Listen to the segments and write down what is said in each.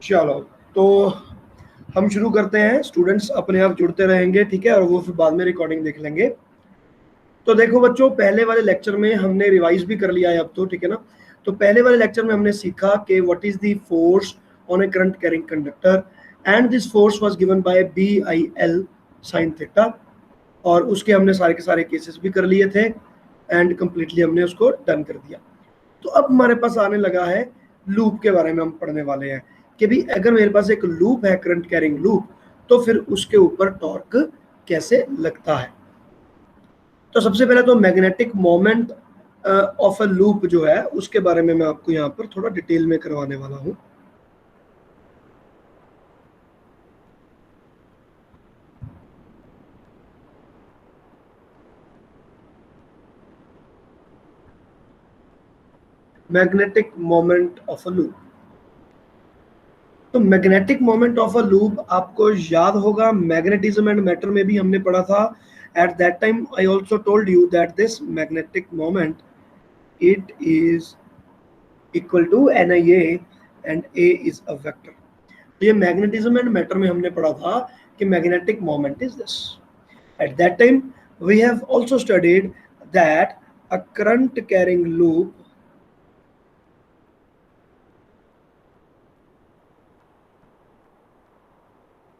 चलो, तो हम शुरू करते हैं। स्टूडेंट्स अपने आप जुड़ते रहेंगे, ठीक है, और वो फिर बाद में रिकॉर्डिंग देख लेंगे। तो देखो बच्चों, पहले वाले लेक्चर में हमने रिवाइज भी कर लिया है अब तो, ठीक है ना। तो पहले वाले लेक्चर में हमने सीखा कि what is the force on A current carrying conductor, and this force was given by BIL sin theta, और उसके हमने सारे के सारे केसेस भी कर लिए थे एंड कंप्लीटली हमने उसको डन कर दिया। तो अब हमारे पास आने लगा है लूप के बारे में हम पढ़ने वाले हैं कि भी अगर मेरे पास एक लूप है, करंट कैरिंग लूप, तो फिर उसके ऊपर टॉर्क कैसे लगता है। तो सबसे पहले तो magnetic moment of a loop जो है उसके बारे में मैं आपको यहाँ पर थोड़ा डिटेल में करवाने वाला हूँ। Magnetic moment of a loop. तो magnetic moment of a loop आपको याद होगा, मैग्नेटिज्म एंड मैटर में भी हमने पढ़ा था। Eight that time I also told you that this magnetic moment it is equal to NIA and A is a vector। तो ये मैग्नेटिज्म एंड मैटर में हमने पढ़ा था कि magnetic moment is this. At that time we have also studied that a current carrying loop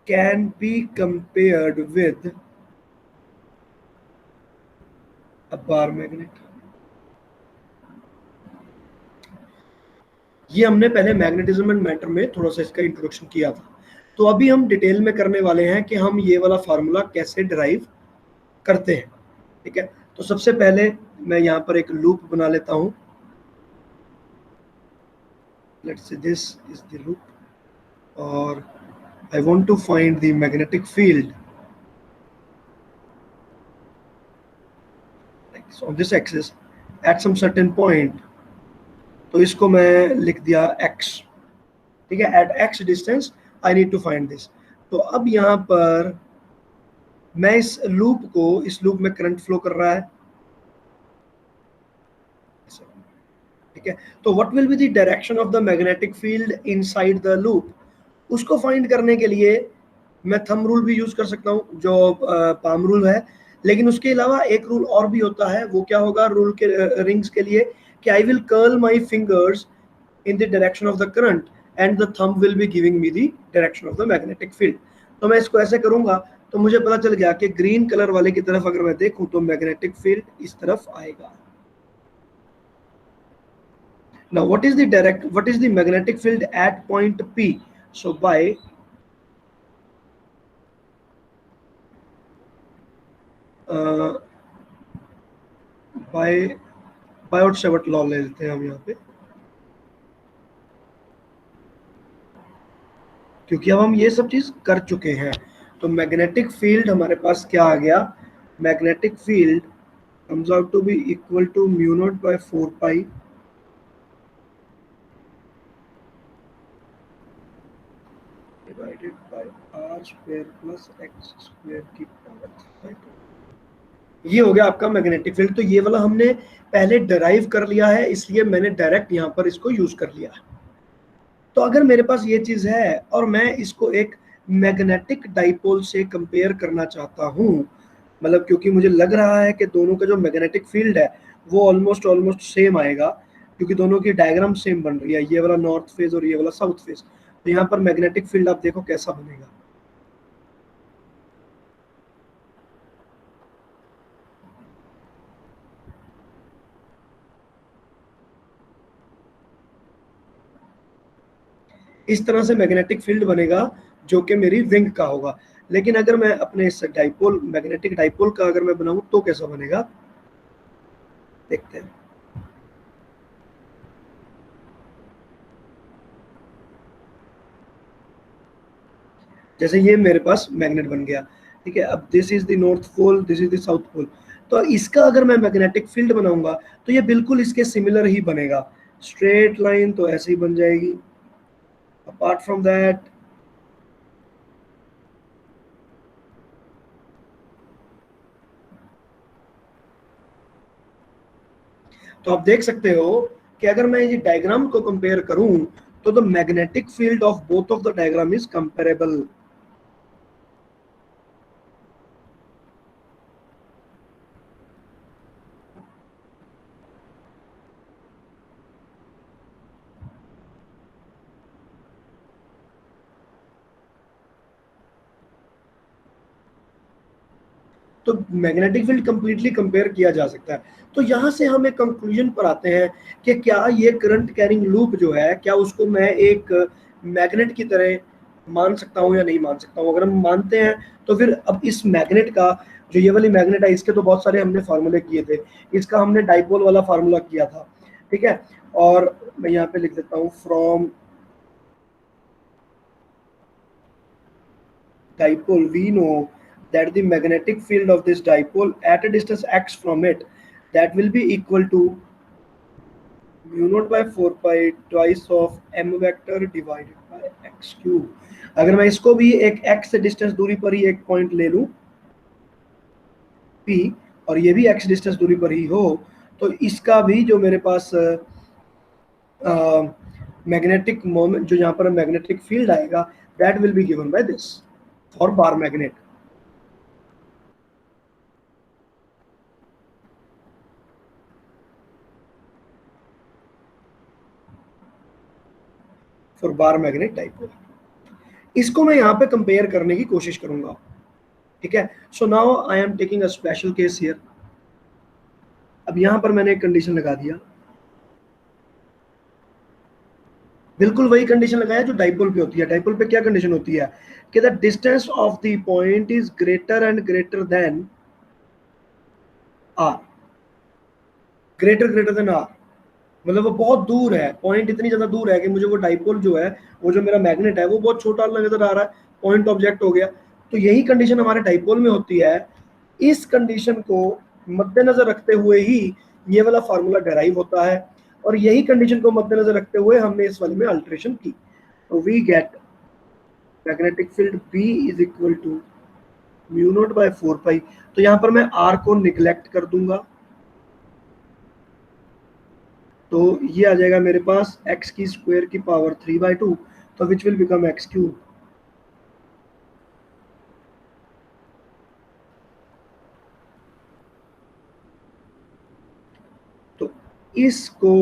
can be compared with a bar magnet। ये हमने पहले मैग्नेटिज्म एंड मैटर में थोड़ा सा इसका इंट्रोडक्शन किया था। तो अभी हम डिटेल में करने वाले हैं कि हम ये वाला फार्मूला कैसे डिराइव करते हैं, ठीक है। तो सबसे पहले मैं यहाँ पर एक लूप बना लेता हूँ। Let's say this is the loop, और I want to find the magnetic field like on this axis at some certain point। तो इसको मैं लिख दिया x, ठीक है। At x distance I need to find this. तो अब यहाँ पर मैं इस लूप में करंट फ्लो कर रहा है, ठीक है। तो what will be the direction of the magnetic field inside the loop, उसको फाइंड करने के लिए मैं थंब रूल भी यूज कर सकता हूँ, जो पाम रूल है। लेकिन उसके अलावा एक रूल और भी होता है, वो क्या होगा रूल के रिंग्स के लिए, कि I will curl my fingers in the direction of the current and the thumb will be giving me the direction of the magnetic field। तो मैं इसको ऐसे करूंगा तो मुझे पता चल गया कि ग्रीन कलर वाले की तरफ अगर मैं देखूं तो मैग्नेटिक फील्ड इस तरफ आएगा। Now what is the magnetic field at point P? So by Biot-Savart law ले लेते हैं हम यहाँ पे, क्योंकि अब हम ये सब चीज कर चुके हैं। तो मैग्नेटिक फील्ड हमारे पास क्या आ गया, magnetic field comes out to be equal to mu naught by 4 pi divided by r square plus x square की पावर 2। ये हो गया आपका मैग्नेटिक फील्ड। तो ये वाला हमने पहले डराइव कर लिया है, इसलिए मैंने डायरेक्ट यहाँ पर इसको यूज कर लिया है। तो अगर मेरे पास ये चीज है और मैं इसको एक मैग्नेटिक डाइपोल से कंपेयर करना चाहता हूँ, मतलब क्योंकि मुझे लग रहा है कि दोनों का जो मैग्नेटिक फील्ड है वो ऑलमोस्ट ऑलमोस्ट सेम आएगा, क्योंकि दोनों की डायग्राम सेम बन रही है, ये वाला नॉर्थ फेज और ये वाला साउथ फेज। तो यहाँ पर मैग्नेटिक फील्ड आप देखो कैसा बनेगा। इस तरह से मैग्नेटिक फील्ड बनेगा जो कि मेरी विंग का होगा। लेकिन अगर मैं अपने इस डाइपोल मैग्नेटिक डाइपोल का अगर मैं बनाऊं तो कैसा बनेगा, देखते हैं। जैसे ये मेरे पास मैग्नेट बन गया, ठीक है। अब this is the north pole, this is the south pole. तो इसका अगर मैं मैग्नेटिक फील्ड बनाऊंगा तो ये बिल्कुल इसके सिमिलर ही बनेगा। स्ट्रेट लाइन तो ऐसे ही बन जाएगी। अपार्ट फ्रॉम दैट तो आप देख सकते हो कि अगर मैं ये डायग्राम को कंपेयर करूं तो the magnetic field of both of the diagram is comparable. तो मैग्नेटिक फील्ड कंप्लीटली कंपेयर किया जा सकता है। तो यहां से हम एक कंक्लूजन पर आते हैं कि क्या ये करंट कैरिंग लूप जो है, क्या उसको मैं एक मैग्नेट की तरह मान सकता हूं या नहीं मान सकता हूं। अगर हम मानते हैं तो फिर अब इस मैग्नेट का, जो ये वाली मैग्नेट है, इसके तो बहुत सारे हमने फार्मूले किए थे। इसका हमने डाइपोल वाला फार्मूला किया था, ठीक है। और मैं यहाँ पे लिख देता हूँ, from dipole we know that the magnetic field of this dipole at a distance x from it, that will be equal to mu naught by 4 pi twice of m vector divided by x cube। अगर मैं इसको भी एक x से distance दूरी पर ही एक point ले लूं p, और ये भी x डिस्टेंस दूरी पर ही हो, तो इसका भी जो मेरे पास मैग्नेटिक मोमेंट, जो यहाँ पर मैग्नेटिक फील्ड आएगा, that will be given by this for bar magnet. For bar magnet dipole. इसको मैं यहाँ पे कंपेयर करने की कोशिश करूंगा, ठीक है। So now I am taking a special case here. अब यहां पर मैंने एक कंडीशन लगा दिया, बिल्कुल वही कंडीशन लगाया जो डाइपोल पे होती है। डाइपोल पे क्या कंडीशन होती है कि the distance of the point is greater and greater than R, greater than R, मतलब वो बहुत दूर है, पॉइंट इतनी ज्यादा दूर है कि मुझे वो डाइपोल जो है, वो जो मेरा मैग्नेट है, वो बहुत छोटा नजर आ रहा है, पॉइंट ऑब्जेक्ट हो गया। तो यही कंडीशन हमारे डाइपोल में होती है। इस कंडीशन को मद्देनजर रखते हुए ही ये वाला फार्मूला डेराइव होता है, और यही कंडीशन को मद्देनजर रखते हुए हमने इस वाले में अल्टरेशन की। तो we get magnetic field B is equal to mu naught by 4 pi. तो यहाँ पर मैं R को निगलेक्ट कर दूंगा, तो ये आ जाएगा मेरे पास x की स्क्वायर की पावर 3/2, तो which will become x cube. तो इसको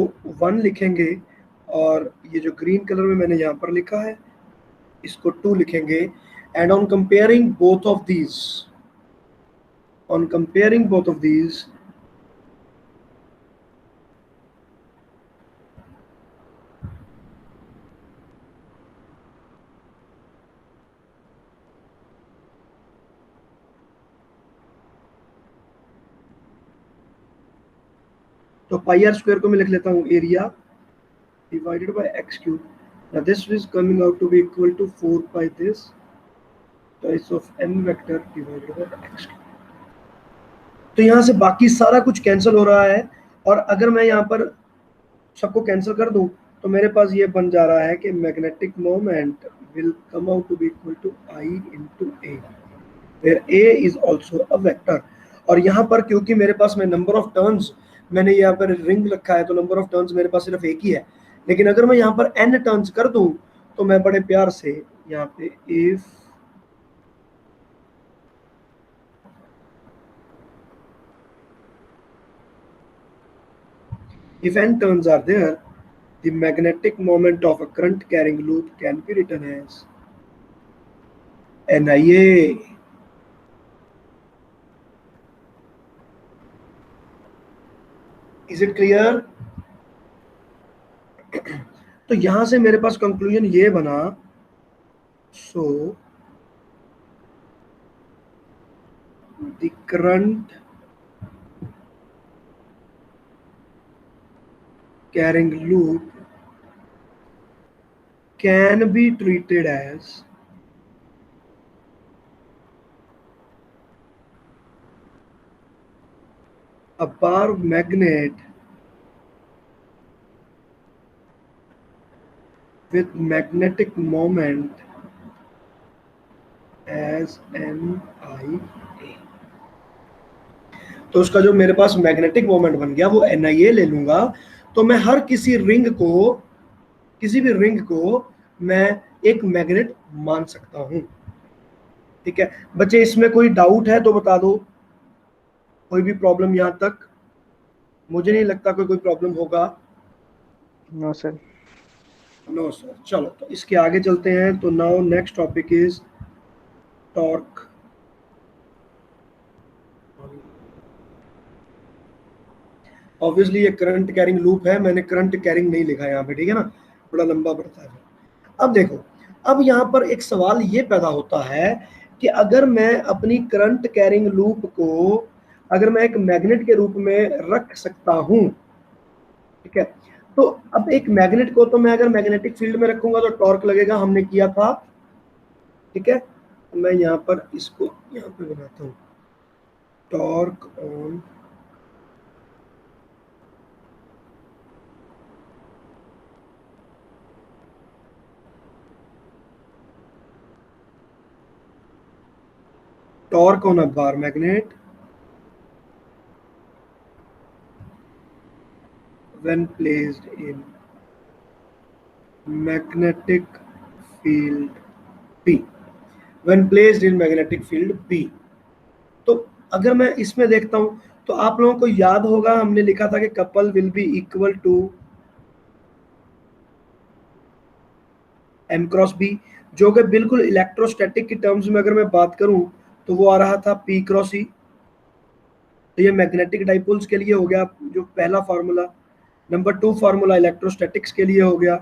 1 लिखेंगे, और ये जो ग्रीन कलर में मैंने यहाँ पर लिखा है इसको 2 लिखेंगे। And on comparing both of these, on comparing both of these, तो पाई आर स्क्वायर को मैं लिख लेता हूँ area divided by x cube. Now this is coming out to be equal to 4 pi this twice of m vector divided by x cube। तो यहाँ से बाकी सारा कुछ कैंसिल हो रहा है, और अगर मैं यहाँ पर सबको कैंसिल कर दूं तो मेरे पास ये बन जा रहा है कि magnetic moment will come out to be equal to I into A, where A is also a vector। और यहाँ पर क्योंकि मेरे पास में नंबर ऑफ टर्न्स, मैंने यहाँ पर रिंग रखा है, तो नंबर ऑफ टर्न्स मेरे पास सिर्फ एक ही है। लेकिन अगर मैं यहाँ पर n टर्न्स कर दूं तो मैं बड़े प्यार से यहाँ पे if n turns are there, the magnetic moment of a current carrying loop can be written as NIA। Is it clear? तो यहां से मेरे पास कंक्लूजन ये बना, so the current carrying loop can be treated as a bar magnet with magnetic moment as NIA। तो उसका जो मेरे पास मैग्नेटिक मोमेंट बन गया वो NIA ले लूंगा। तो मैं हर किसी रिंग को किसी भी रिंग को मैं एक मैग्नेट मान सकता हूं। ठीक है बच्चे, इसमें कोई डाउट है तो बता दो, कोई भी प्रॉब्लम यहां तक? मुझे नहीं लगता कोई प्रॉब्लम होगा। No sir. No sir. चलो तो इसके आगे चलते हैं। तो now next topic is torque. Obviously ये करंट कैरिंग लूप है, मैंने करंट कैरिंग नहीं लिखा यहाँ पे, ठीक है ना, बड़ा लंबा पड़ता है। अब देखो, अब यहाँ पर एक सवाल ये पैदा होता है कि अगर मैं अपनी करंट कैरिंग लूप को अगर मैं एक मैग्नेट के रूप में रख सकता हूं, ठीक है, तो अब एक मैग्नेट को तो मैं अगर मैग्नेटिक फील्ड में रखूंगा तो टॉर्क लगेगा, हमने किया था। ठीक है, तो मैं यहाँ पर इसको यहाँ पे बनाता हूँ, torque on torque on a bar magnet when placed in magnetic field B, when placed in magnetic field B। तो अगर मैं इसमें देखता हूं तो आप लोगों को याद होगा हमने लिखा था कि couple will be equal to M cross B, जो कि बिल्कुल इलेक्ट्रोस्टैटिक की टर्म्स में अगर मैं बात करूं तो वो आ रहा था P क्रॉस E। तो ये मैग्नेटिक डाइपोल्स के लिए हो गया जो पहला फार्मूला। नंबर 2 फार्मूला इलेक्ट्रोस्टैटिक्स के लिए हो गया।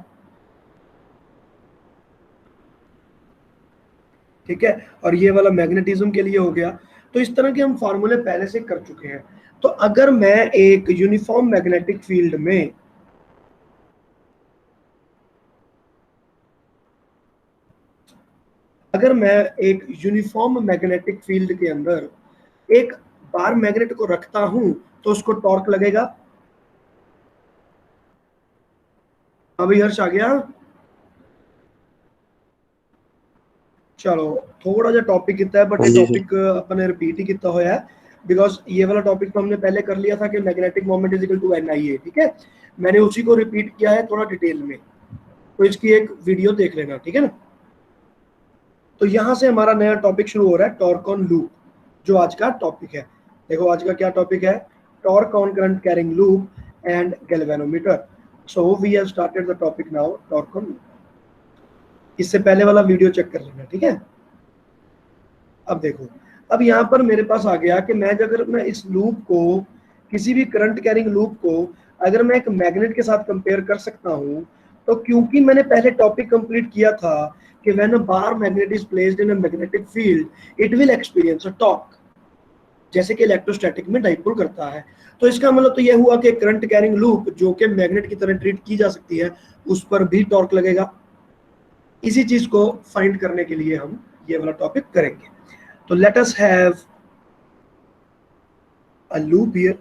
ठीक है, और ये वाला मैग्नेटिज्म के लिए हो गया। तो इस तरह के हम फार्मूले पहले से कर चुके हैं। तो अगर मैं एक यूनिफॉर्म मैग्नेटिक फील्ड में के अंदर एक बार मैग्नेट को रखता हूं तो उसको टॉर्क लगेगा। अभी हर्ष आ गया? चलो थोड़ा जा टॉपिक कितना है, बट ये टॉपिक अपने रिपीट ही कितना होया है, बिकॉज ये वाला टॉपिक तो हमने पहले कर लिया था कि magnetic moment is equal to NIA। ठीक है, मैंने उसी को रिपीट किया है थोड़ा डिटेल में, तो इसकी एक वीडियो देख लेना, ठीक है ना। तो यहां से हमारा नया टॉपिक शुरू हो रहा है, टॉर्क ऑन लूप, जो आज का टॉपिक है। देखो आज का क्या टॉपिक है, torque on current carrying loop and galvanometer. So we have started the topic now, torque on loop. इससे पहले वाला वीडियो चेक कर लेना, ठीक है। अब देखो, अब यहाँ पर मेरे पास आ गया कि मैं अगर मैं इस लूप को, किसी भी करंट कैरिंग लूप को अगर मैं एक मैग्नेट के साथ कंपेयर कर सकता हूँ, तो क्योंकि मैंने पहले टॉपिक कंप्लीट किया था कि when a bar magnet is placed in a magnetic field it will experience a torque, जैसे कि इलेक्ट्रोस्टैटिक में डाइपोल करता है। तो इसका मतलब तो यह हुआ कि करंट कैरिंग लूप जो कि मैग्नेट की तरह ट्रीट की जा सकती है, उस पर भी टॉर्क लगेगा। इसी चीज को फाइंड करने के लिए हम ये वाला टॉपिक करेंगे। तो let us have a loop here.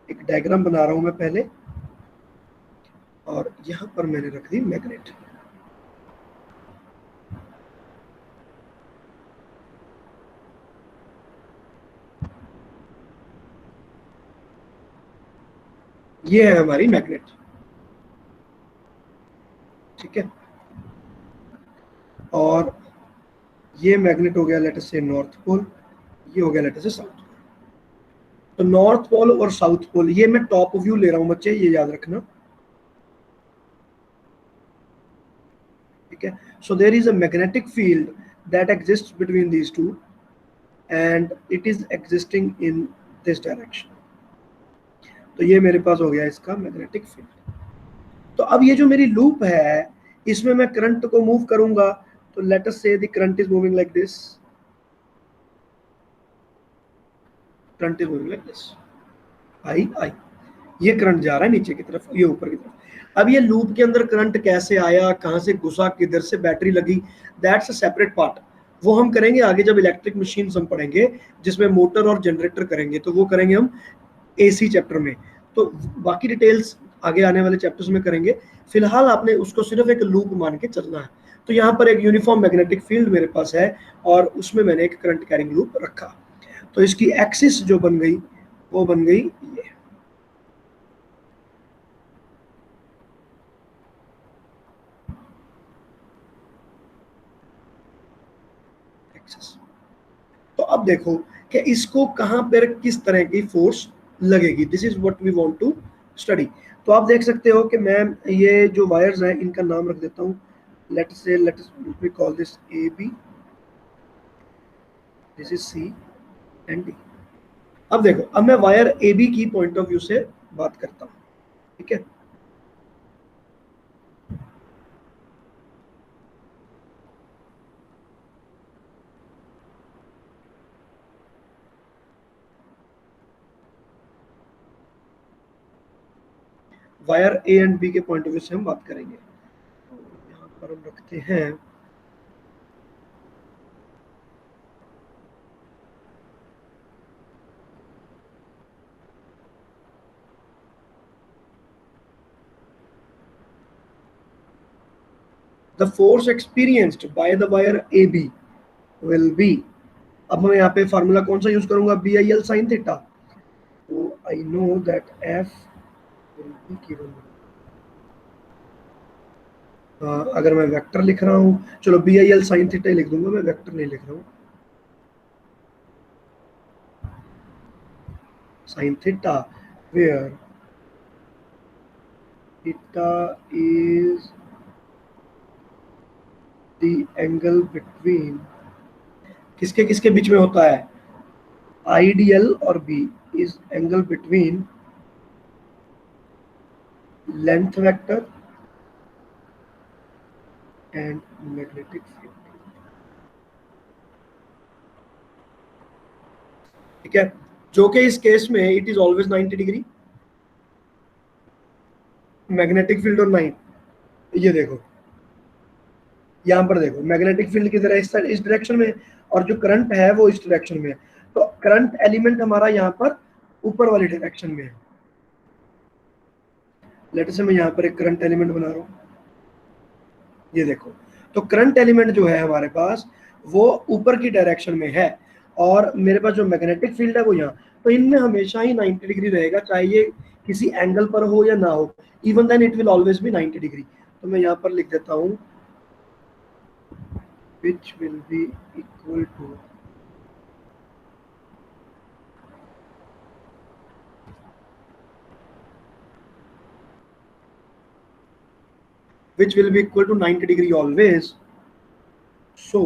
एक डायग्राम बना रहा हूं मैं पहले, और यहां पर मैंने रख दी मैग्नेट। ये है हमारी मैग्नेट, ठीक है। और ये मैग्नेट हो गया लेट अस से नॉर्थ पोल, ये हो गया लेट अस से साउथ पोल। तो नॉर्थ पोल और साउथ पोल, ये मैं टॉप व्यू ले रहा हूं बच्चे, ये याद रखना, ठीक है। So there is a magnetic field that exists between these two and it is existing in this direction. तो ये मेरे पास हो गया इसका मैग्नेटिक फील्ड। तो अब ये जो मेरी लूप है, इसमें मैं करंट को मूव करूंगा, तो let us say the current is moving like this, current is moving like this, I, ये करंट जा रहा है नीचे की तरफ, ये ऊपर की तरफ। अब ये लूप के अंदर करंट कैसे आया, कहां से घुसा, किधर से बैटरी लगी, दैट्स अ सेपरेट पार्ट। वो हम करेंगे आगे जब इलेक्ट्रिक मशीन हम पढ़ेंगे, जिसमें मोटर और जनरेटर करेंगे, तो वो करेंगे हम AC चैप्टर में। तो बाकी डिटेल्स आगे आने वाले चैप्टर्स में करेंगे। फिलहाल आपने उसको सिर्फ एक लूप मान के चलना है। तो यहाँ पर एक यूनिफॉर्म मैग्नेटिक फील्ड मेरे पास है, और उसमें मैंने एक करंट कैरिंग लूप रखा। तो इसकी एक्सिस जो बन गई वो बन गई ये। एक्सेस। तो अब देखो कि इसको कहां पर किस तरह की फोर्स लगेगी, this is what we want to study. तो आप देख सकते हो कि मैं ये जो वायर्स हैं इनका नाम रख देता हूँ, let's we call this A B, this is C and D. अब देखो, अब मैं वायर ए बी की पॉइंट ऑफ व्यू से बात करता हूँ, ठीक है। वायर ए एंड बी के पॉइंट ऑफ व्यू से हम बात करेंगे। तो यहाँ पर हम रखते हैं the force experienced by the wire AB will be, अब मैं यहाँ पे फार्मूला कौन सा यूज करूंगा, B I L sine theta. तो I know that F will be given, अगर मैं वेक्टर लिख रहा हूँ, चलो B I L sine theta लिख दूंगा, मैं वेक्टर नहीं लिख रहा हूँ। Sine theta where theta is the angle between, किसके किसके बीच में होता है, आइडियल और B is angle between length vector and magnetic field, ठीक है। जो कि इस केस में it is always 90 degree, magnetic field और 9, ये देखो यहाँ पर देखो मैग्नेटिक फील्ड की तरह इस डायरेक्शन में, और जो करंट है वो इस डायरेक्शन में है। तो करंट एलिमेंट हमारा यहाँ पर ऊपर वाली डायरेक्शन में है। लेट से मैं यहाँ पर एक करंट एलिमेंट बना रहा हूँ, ये देखो। तो करंट एलिमेंट जो है हमारे पास वो ऊपर की डायरेक्शन में है, और मेरे पास जो मैग्नेटिक फील्ड है वो यहाँ। तो इनमें हमेशा ही 90 डिग्री रहेगा, चाहे ये किसी एंगल पर हो या ना हो, even then it will always be 90 degree. तो मैं यहाँ पर लिख देता हूँ which will be equal to which will be equal to 90 degree always। so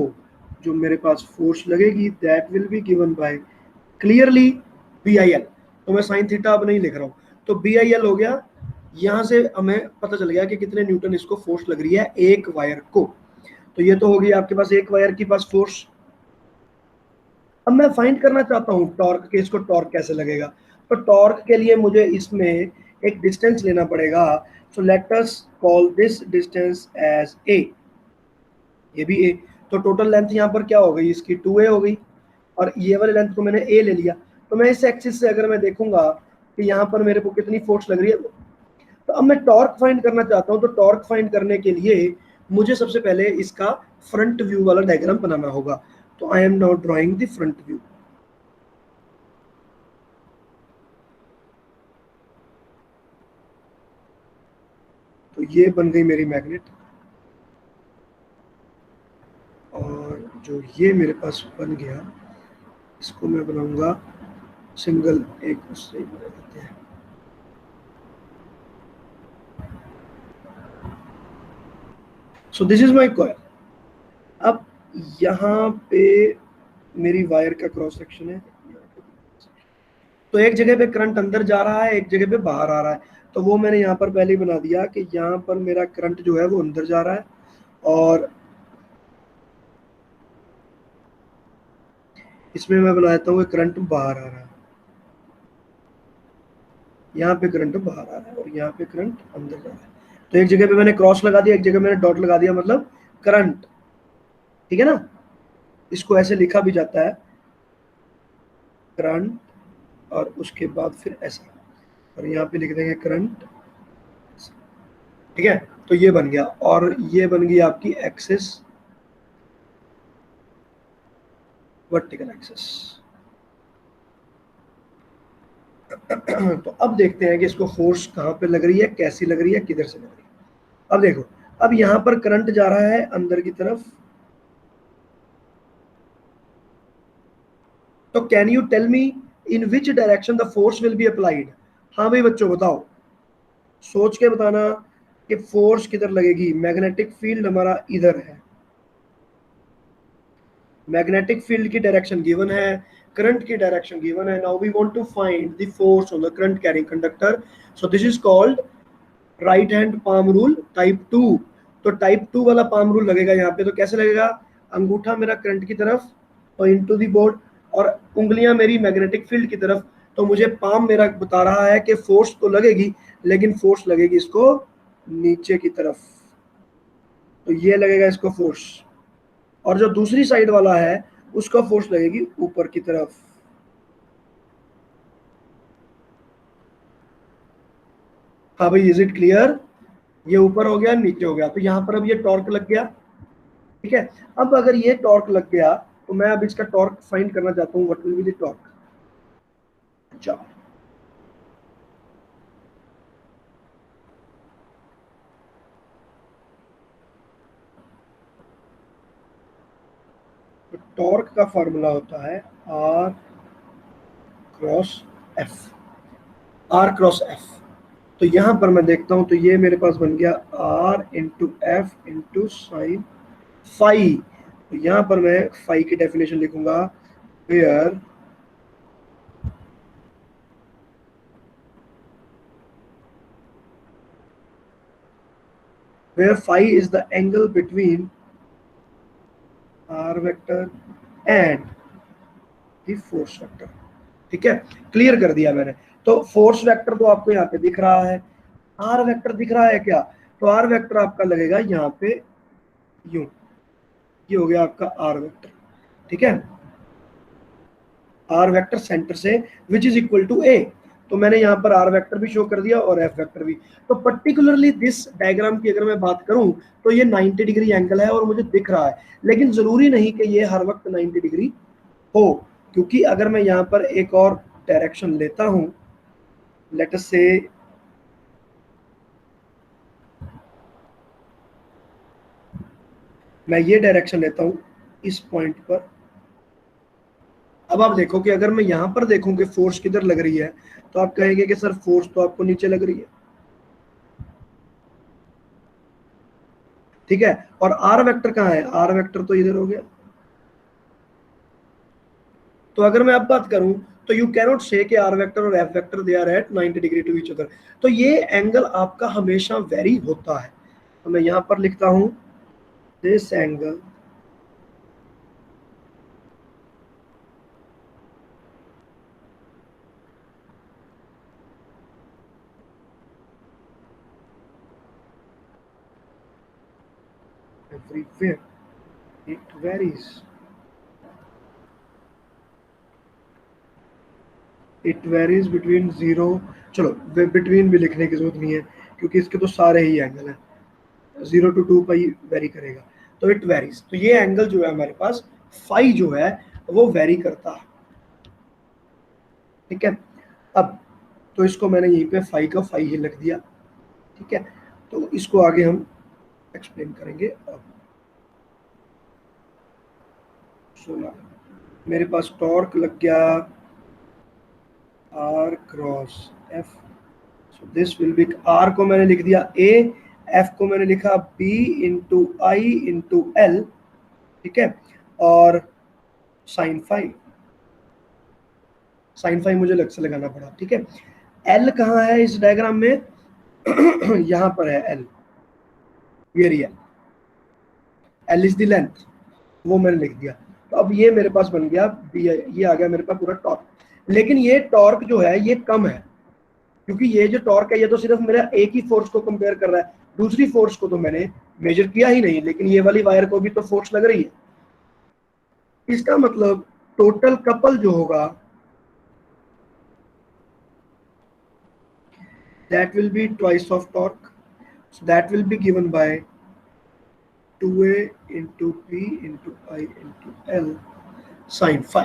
जो मेरे पास फोर्स लगेगी that will be given by clearly BIL। तो मैं साइन थीटा अब नहीं लिख रहा हूँ, तो BIL हो गया। यहाँ से हमें पता चल गया कि कितने न्यूटन इसको फोर्स लग रही है एक वायर को। तो ये तो होगी आपके पास एक वायर की पास फोर्स। अब मैं फाइंड करना चाहता हूँ टॉर्क के, इसको टॉर्क कैसे लगेगा। तो टॉर्क के लिए मुझे इसमें एक डिस्टेंस लेना पड़ेगा। So let us call this distance as A, ये भी ए। तो टोटल लेंथ यहाँ पर क्या हो गई, इसकी 2a हो गई, और ये वाले लेंथ को मैंने a ले लिया। तो मैं इस एक्सिस से अगर मैं देखूंगा कि यहाँ पर मेरे को कितनी फोर्स लग रही है, तो अब मैं टॉर्क फाइंड करना चाहता हूँ। तो टॉर्क फाइंड करने के लिए मुझे सबसे पहले इसका फ्रंट व्यू वाला डायग्राम बनाना होगा। तो I am now drawing the front view. तो ये बन गई मेरी मैग्नेट, और जो ये मेरे पास बन गया इसको मैं बनाऊंगा सिंगल, एक उससे बना देते हैं। सो दिस इज माई कॉइल। अब यहाँ पे मेरी वायर का क्रॉस सेक्शन है, तो एक जगह पे करंट अंदर जा रहा है, एक जगह पे बाहर आ रहा है। तो वो मैंने यहाँ पर पहले ही बना दिया कि यहाँ पर मेरा करंट जो है वो अंदर जा रहा है, और इसमें मैं बना देता हूँ करंट बाहर आ रहा है। यहाँ पे करंट बाहर आ रहा है और यहाँ पे करंट अंदर जा रहा है। तो एक जगह पे मैंने क्रॉस लगा दिया, एक जगह मैंने डॉट लगा दिया, मतलब करंट, ठीक है ना। इसको ऐसे लिखा भी जाता है करंट, और उसके बाद फिर ऐसा, और यहाँ पे लिख देंगे करंट, ठीक है। तो ये बन गया, और ये बन गई आपकी एक्सिस, वर्टिकल एक्सिस। तो अब देखते हैं कि इसको फोर्स कहाँ पे लग रही है, कैसी लग रही है, किधर से लग रही है। अब देखो, अब यहाँ पर करंट जा रहा है अंदर की तरफ, तो can you tell me in which direction the force will be applied. हाँ भाई बच्चों बताओ, सोच के बताना कि फोर्स किधर लगेगी। मैग्नेटिक फील्ड हमारा इधर है, मैग्नेटिक फील्ड की डायरेक्शन गिवन है, करंट की डायरेक्शन गिवन है। Now we want to find the force on the current carrying conductor. So this is called right hand palm rule type 2। तो टाइप 2 वाला palm rule लगेगा यहाँ पे। तो कैसे लगेगा, अंगूठा मेरा करंट की तरफ और इनटू द बोर्ड, और उंगलियां मेरी मैग्नेटिक फील्ड की तरफ। तो मुझे पाम मेरा बता रहा है कि फोर्स तो लगेगी, लेकिन फोर्स लगेगी इसको नीचे की तरफ। तो ये लगेगा इसको फोर्स, और जो दूसरी साइड वाला है उसका फोर्स लगेगी ऊपर की तरफ। हाँ भाई, इज इट क्लियर। ये ऊपर हो गया, नीचे हो गया। तो यहाँ पर अब ये टॉर्क लग गया, ठीक है। अब अगर ये टॉर्क लग गया तो मैं अब इसका टॉर्क फाइंड करना चाहता हूँ। What will be the torque. अच्छा, तो टॉर्क का फॉर्मूला होता है R cross F, R cross F. तो यहां पर मैं देखता हूं, तो ये मेरे पास बन गया R into F into sine phi. तो यहां पर मैं फाई की डेफिनेशन लिखूंगा, where phi is the angle between r vector and the force vector। ठीक है, क्लियर कर दिया मैंने। तो फोर्स वेक्टर तो आपको यहाँ पे दिख रहा है, आर वेक्टर दिख रहा है क्या। तो आर वेक्टर आपका लगेगा यहाँ पे यूं, ये हो गया आपका आर वेक्टर, ठीक है। आर वेक्टर सेंटर से विच इज इक्वल टू ए। तो मैंने यहाँ पर आर वेक्टर भी शो कर दिया और एफ वेक्टर भी। तो पर्टिकुलरली दिस डायग्राम की अगर मैं बात करूं तो ये 90 डिग्री एंगल है और मुझे दिख रहा है, लेकिन जरूरी नहीं कि ये हर वक्त 90 डिग्री हो, क्योंकि अगर मैं यहाँ पर एक और डायरेक्शन लेता हूं, लेट अस से मैं ये डायरेक्शन लेता हूं इस पॉइंट पर। अब आप देखो कि अगर मैं यहां पर देखूं कि फोर्स किधर लग रही है, तो आप कहेंगे कि सर फोर्स तो आपको नीचे लग रही है, ठीक है। और आर वेक्टर कहाँ है, आर वेक्टर तो इधर हो गया। तो अगर मैं अब बात करूं तो यू कैनॉट से कि आर वेक्टर और F vector they are at 90 degree to each other. तो ये एंगल आपका हमेशा वेरी होता है। तो मैं यहां पर लिखता हूं this angle everywhere it varies, it varies between zero. चलो बिटवीन भी लिखने की जरूरत नहीं है, क्योंकि इसके तो सारे ही एंगल हैं, 0 to 2 पाई वेरी करेगा। तो इट वेरीज, तो ये एंगल जो है हमारे पास फाई जो है वो वेरी करता है, ठीक है। अब तो इसको मैंने यहीं पे फाई का फाई ही लिख दिया, ठीक है। तो इसको आगे हम एक्सप्लेन करेंगे। अब 16 मेरे पास टॉर्क लग गया R cross F. So this will be, R को मैंने लिख दिया ए, एफ को मैंने लिखा B into I into L, ठीक है। और साइन फाइव, साइन फाइव मुझे अलग से लगाना पड़ा, ठीक है। एल कहाँ है इस डायग्राम में यहाँ पर है एल, ये रही है, एल इज द लेंथ, वो मैंने लिख दिया। तो अब ये मेरे पास बन गया बी, ये आ गया मेरे पास पूरा टॉर्क। लेकिन ये टॉर्क जो है ये कम है, क्योंकि ये जो टॉर्क है ये तो सिर्फ मेरा एक ही फोर्स को कंपेयर कर रहा है, दूसरी फोर्स को तो मैंने मेजर किया ही नहीं। लेकिन ये वाली वायर को भी तो फोर्स लग रही है, इसका मतलब टोटल कपल जो होगा that will be twice of torque, so that will be given by 2a into p into I into L sin phi।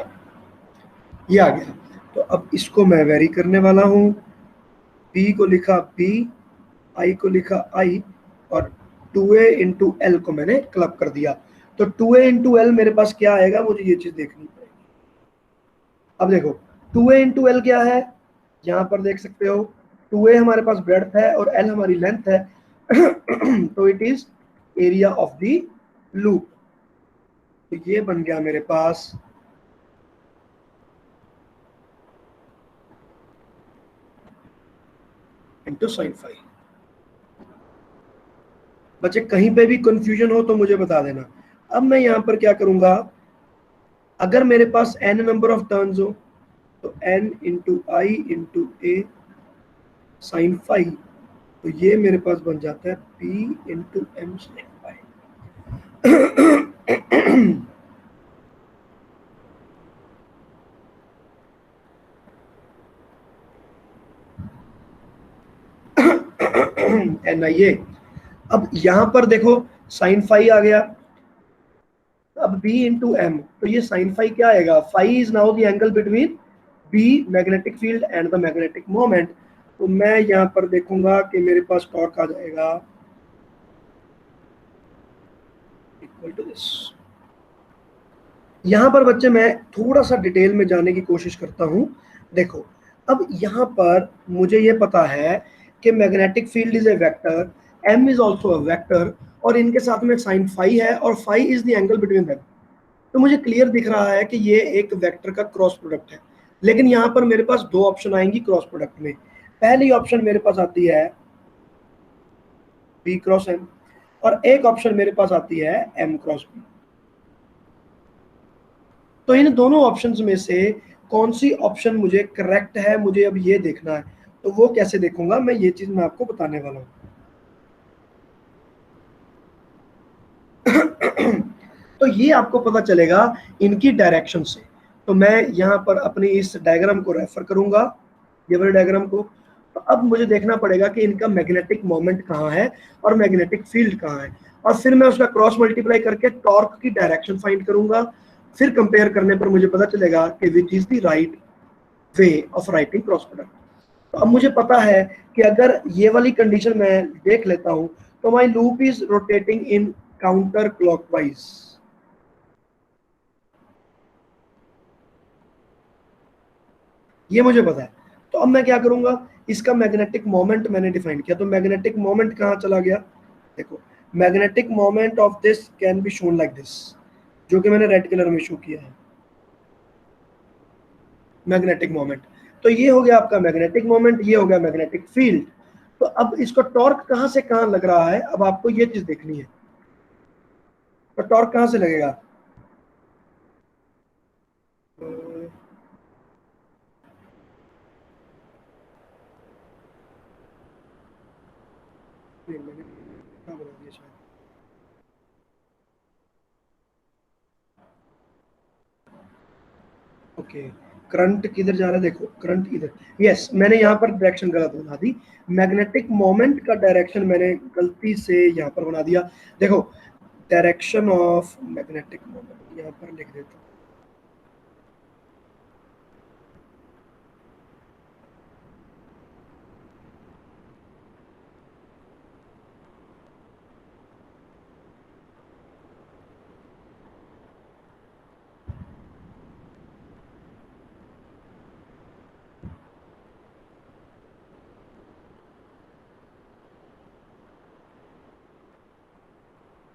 ये आ गया। तो अब इसको मैं वेरी करने वाला हूँ, p को लिखा p, I को लिखा I, और 2a into L को मैंने क्लब कर दिया। तो 2a into L मेरे पास क्या आएगा, मुझे ये चीज देखनी पड़ेगी। अब देखो 2a इंटू एल क्या है, यहाँ पर देख सकते हो 2a हमारे पास ब्रेड्थ है और l हमारी लेंथ है तो it is area of the loop. तो ये बन गया मेरे पास इंटू साइन फाइव। बच्चे कहीं पे भी कंफ्यूजन हो तो मुझे बता देना। अब मैं यहाँ पर क्या करूंगा, अगर मेरे पास n नंबर ऑफ टर्न्स हो तो n into I into A sine phi, तो ये मेरे पास बन जाता है p into M sine phi. N I A. अब यहां पर देखो साइन फाइव आ गया, अब b इंटू एम, तो ये साइन फाइव क्या आएगा, five is now the angle between b magnetic field and the magnetic moment. तो मैं यहाँ पर देखूंगा कि मेरे पास टॉर्क आ जाएगा इक्वल टू दिस। यहाँ पर बच्चे मैं थोड़ा सा डिटेल में जाने की कोशिश करता हूँ। देखो अब यहाँ पर मुझे ये पता है कि magnetic field is a vector, m is also a vector, और इनके साथ में साइन फाइव है और five is the angle between them. तो मुझे क्लियर दिख रहा है कि ये एक वेक्टर का क्रॉस प्रोडक्ट है। लेकिन यहाँ पर मेरे पास दो ऑप्शन आएंगी क्रॉस प्रोडक्ट में। पहली ऑप्शन मेरे पास आती है b क्रॉस m और एक ऑप्शन मेरे पास आती है m क्रॉस b। तो इन दोनों ऑप्शंस में से कौन सी ऑप्शन मुझे करेक्ट है, मुझे अब ये देखना है। तो वो कैसे देखूंगा मैं, ये चीज मैं आपको बताने वाला हूं। तो ये आपको पता चलेगा इनकी डायरेक्शन से। तो मैं यहाँ पर अपनी इस डायग्राम को रेफर करूंगा, ये वाले डायग्राम को। तो अब मुझे देखना पड़ेगा कि इनका मैग्नेटिक मोमेंट कहाँ है और मैग्नेटिक फील्ड कहाँ है, और फिर मैं उसका क्रॉस मल्टीप्लाई करके टॉर्क की डायरेक्शन फाइंड करूंगा। फिर कंपेयर करने पर मुझे पता चलेगा कि which is the right way of writing cross product. तो अब मुझे पता है कि अगर ये वाली कंडीशन मैं देख लेता हूं तो my loop is rotating in counter clockwise. ये मुझे पता है। तो अब मैं क्या करूंगा, इसका मैग्नेटिक मोमेंट मैंने डिफाइन किया, तो मैग्नेटिक मोमेंट कहाँ चला गया, देखो magnetic moment of this can be shown like this, जो कि मैंने रेड कलर में शो किया है मैग्नेटिक मोमेंट। तो ये हो गया आपका मैग्नेटिक मोमेंट, ये हो गया मैग्नेटिक फील्ड। तो अब इसको टॉर्क कहाँ से कहाँ लग रहा है, अब आपको ये चीज देखनी है। तो टॉर्क कहाँ से लगेगा, मैंने क्या बना दिया शायद, ओके करंट किधर जा रहा है, देखो करंट इधर, यस मैंने यहाँ पर डायरेक्शन गलत बना दी। मैग्नेटिक मोमेंट का डायरेक्शन मैंने गलती से यहाँ पर बना दिया। देखो डायरेक्शन ऑफ मैग्नेटिक मोमेंट यहाँ पर लिख देता हूँ,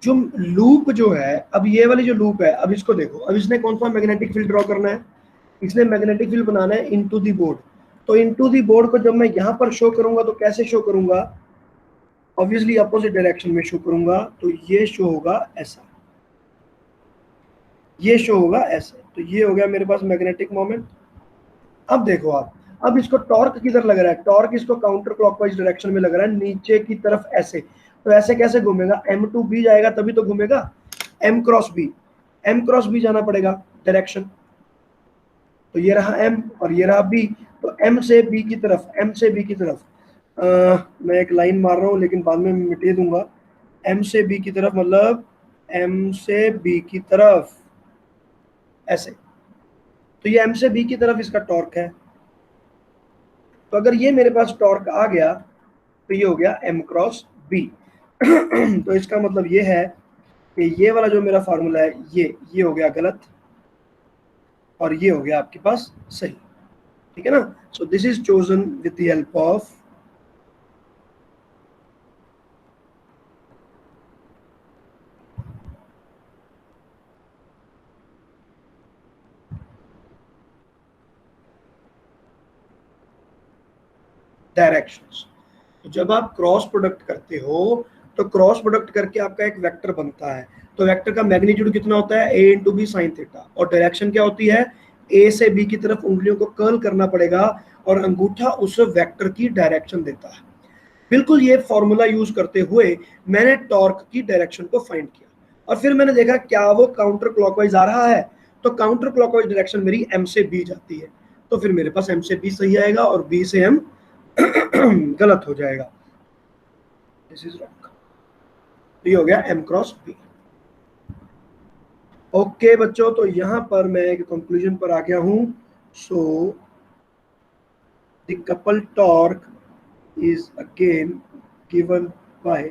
जो लूप जो है, अब ये वाली जो लूप है, अब इसको देखो, अब इसने कौन सा मैग्नेटिक फील्ड ड्रॉ करना है, इसने मैग्नेटिक फील्ड बनाना है इनटू दी बोर्ड। तो इनटू दी बोर्ड को जब मैं यहाँ पर शो करूंगा तो कैसे शो करूंगा, ऑब्वियसली अपोजिट डायरेक्शन में शो करूंगा। तो ये शो होगा ऐसा, ये शो होगा ऐसे। तो ये हो गया मेरे पास मैग्नेटिक मोमेंट। अब देखो आप, अब इसको टॉर्क किधर लग रहा है, टॉर्क इसको काउंटर क्लॉकवाइज डायरेक्शन में लग रहा है, नीचे की तरफ ऐसे। तो ऐसे कैसे घूमेगा, m टू b जाएगा तभी तो घूमेगा, m cross b, m cross b जाना पड़ेगा डायरेक्शन। तो ये रहा m और ये रहा b, तो m से b की तरफ, m से b की तरफ मैं एक लाइन मार रहा हूँ लेकिन बाद में मिटा दूंगा। m से b की तरफ मतलब m से b की तरफ ऐसे। तो ये m से b की तरफ इसका टॉर्क है। तो अगर ये मेरे पास टॉर्क आ गया तो ये हो गया m क्रॉस b। तो इसका मतलब ये है कि ये वाला जो मेरा फार्मूला है ये हो गया गलत, और ये हो गया आपके पास सही, ठीक है ना। सो this is chosen with the help of directions. तो जब आप क्रॉस प्रोडक्ट करते हो तो क्रॉस प्रोडक्ट करके आपका एक वेक्टर बनता है। तो वेक्टर का मैग्नीट्यूड कितना होता है, a into B sine theta, और डायरेक्शन क्या होती है, a से b की तरफ उंगलियों को कर्ल करना पड़ेगा और अंगूठा उस वेक्टर की डायरेक्शन देता है। बिल्कुल ये फॉर्मूला यूज करते हुए मैंने टॉर्क की डायरेक्शन को फाइंड किया और फिर मैंने देखा क्या वो काउंटर क्लॉकवाइज आ रहा है, तो काउंटर क्लॉकवाइज डायरेक्शन मेरी m से b जाती है, तो फिर मेरे पास m से b सही आएगा और b से m गलत हो जाएगा। This is wrong. ये हो गया m क्रॉस b। ओके बच्चों, तो यहां पर मैं एक कंक्लूजन पर आ गया हूं। So the couple torque is again given by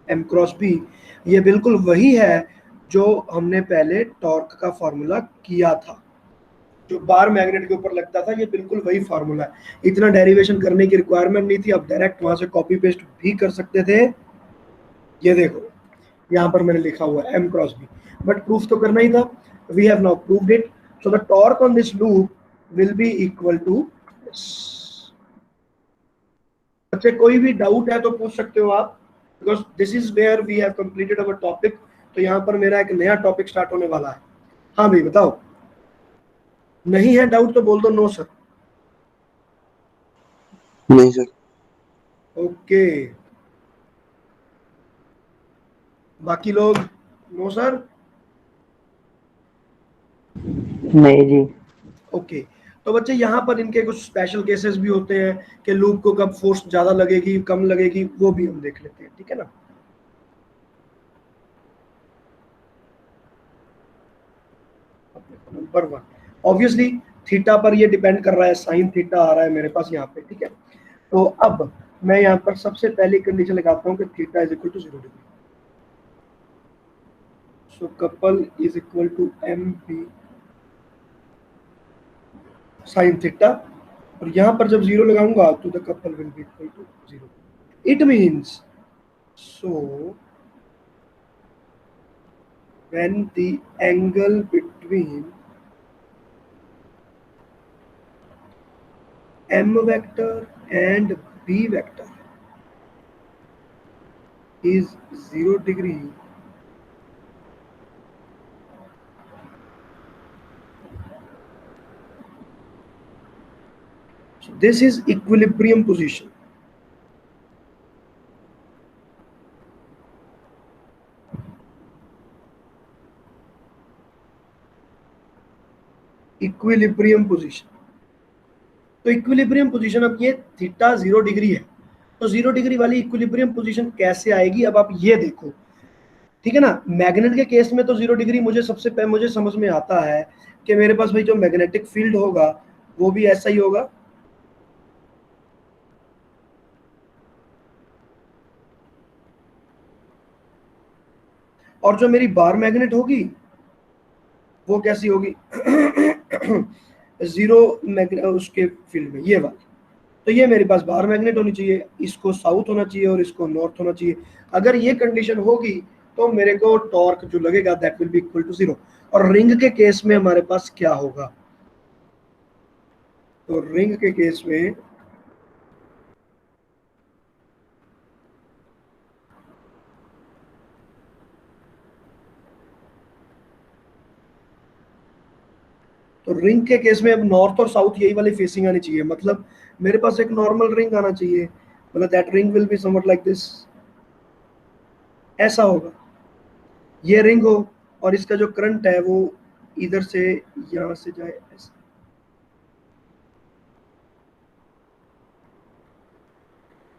m cross b। ये बिल्कुल वही है जो हमने पहले टॉर्क का फॉर्मूला किया था, जो बार मैग्नेट के ऊपर लगता था, ये बिल्कुल वही फार्मूला है। इतना डेरिवेशन करने की रिक्वायरमेंट नहीं थी, आप डायरेक्ट वहां से कॉपी पेस्ट भी कर सकते थे। ये देखो यहाँ पर मैंने लिखा हुआ है m cross b, but proof तो करना ही था। We have now proved it. So the torque on this loop will be equal to, बच्चे कोई भी डाउट है तो पूछ सकते हो आप, because this is where we have completed our topic. तो यहाँ पर मेरा एक नया टॉपिक स्टार्ट होने वाला है। हाँ भाई बताओ, नहीं है डाउट तो बोल दो नो सर। नहीं सर। ओके, बाकी लोग नो सर। नहीं जी। ओके, तो बच्चे यहाँ पर इनके कुछ स्पेशल केसेस भी होते हैं कि लूप को कब फोर्स ज्यादा लगेगी कम लगेगी, वो भी हम देख लेते हैं, ठीक है ना। नंबर 1, ऑब्वियसली थीटा पर ये डिपेंड कर रहा है, साइन थीटा आ रहा है मेरे पास यहाँ पे, ठीक है। तो अब मैं यहाँ पर सबसे पहली कंडीशन लगाता हूँ कि theta is equal to 0 degree. So couple is equal to M P sine theta, और यहाँ पर जब 0 लगाऊंगा तो the couple will be equal to 0। It means, so when the angle between m vector and b vector is 0 degree, so this is equilibrium position. Equilibrium position, तो equilibrium position, अब ये theta 0 degree है, तो 0 degree वाली equilibrium position कैसे आएगी, अब आप ये देखो, ठीक है ना। मैग्नेट के केस में तो 0 डिग्री मुझे सबसे पहले मुझे समझ में आता है कि मेरे पास भाई जो मैग्नेटिक फील्ड होगा वो भी ऐसा ही होगा, और जो मेरी बार मैग्नेट होगी वो कैसी होगी 0 उसके फील्ड में ये वाली। तो ये मेरे पास बार मैग्नेट होनी चाहिए, इसको साउथ होना चाहिए और इसको नॉर्थ होना चाहिए। अगर ये कंडीशन होगी तो मेरे को टॉर्क जो लगेगा that will be equal to 0। और रिंग के केस में हमारे पास क्या होगा, तो रिंग के केस में अब नॉर्थ और साउथ यही वाली फेसिंग आनी चाहिए, मतलब मेरे पास एक नॉर्मल रिंग आना चाहिए, मतलब that ring will be somewhat like this, ऐसा होगा। ये रिंग हो और इसका जो करंट है वो इधर से यहां से जाए,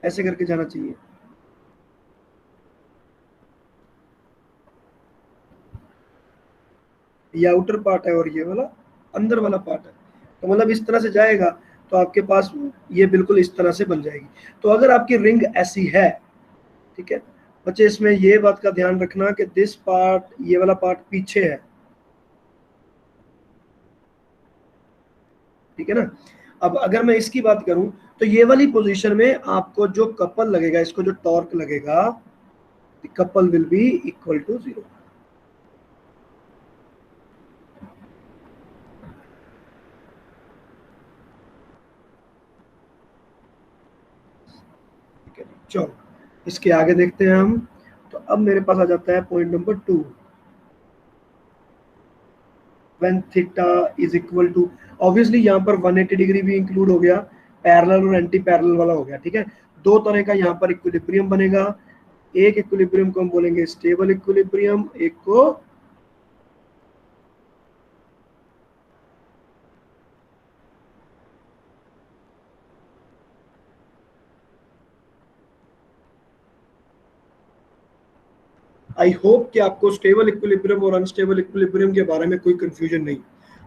ऐसे करके जाना चाहिए। ये आउटर पार्ट है और ये वाला अंदर वाला पार्ट है, तो मतलब इस तरह से जाएगा तो आपके पास ये बिल्कुल इस तरह से बन जाएगी। तो अगर आपकी रिंग ऐसी है, ठीक है बच्चे, इसमें ये बात का ध्यान रखना कि दिस पार्ट, ये वाला पार्ट पीछे है, ठीक है ना। अब अगर मैं इसकी बात करूं तो ये वाली पोजीशन में आपको जो कपल लगेगा, इसको जो टॉर्क लगेगा, couple will be equal to 0। चलो इसके आगे देखते हैं हम। तो अब मेरे पास आ जाता है point number 2, when theta is equal to, obviously यहाँ पर 180 डिग्री भी इंक्लूड हो गया, पैरेलल और एंटी पैरेलल वाला हो गया। ठीक है, दो तरह का यहाँ पर इक्विलिब्रियम बनेगा। एक इक्विलिब्रियम को हम बोलेंगे स्टेबल इक्विलिब्रियम, एक को आई होप कि आपको स्टेबल इक्विलिब्रियम और अनस्टेबल इक्विलिब्रियम के बारे में कोई कंफ्यूजन नहीं।